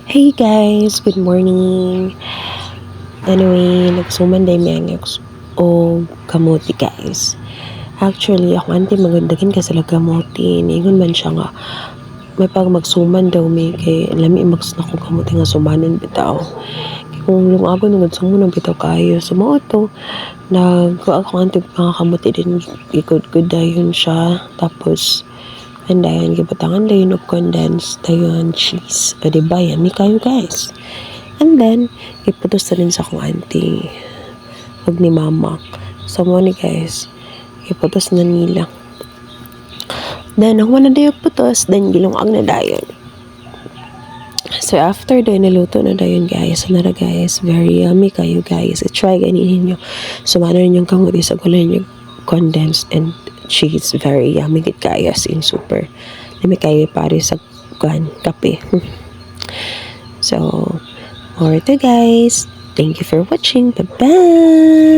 Hey guys, good morning. Anyway, nagsuman day mengeks o kamuti guys. Actually, ako anti magandagin ka sila kamuti. Ingon man siya nga, may pag magsuman daw may kay lami mags na ko kamuti nga sumanon bitaw. Kung lumago nung nagsuman ng bitaw kayo, sumuot to. Ako anti mga kamuti din, ikod-good dayon siya. Tapos, and dayon, gibutangan dayon og condensed dayon cheese. O diba, yummy kayo guys. And then, iputos na rin sa akong auntie. Huwag ni mama. So, mo ni guys, iputos na nila. Then, ako na dayon putos, then gilungag na dayon. So, after dayon, naluto na dayon guys. So, nara guys, very yummy kayo guys. I-try ganinin nyo. So, mano rin yung kamuti sa gulay nyo condensed and cheese. Very yummy git kayo as in super. Lami kayo pare sa kape. So, more to guys. Thank you for watching. Bye-bye.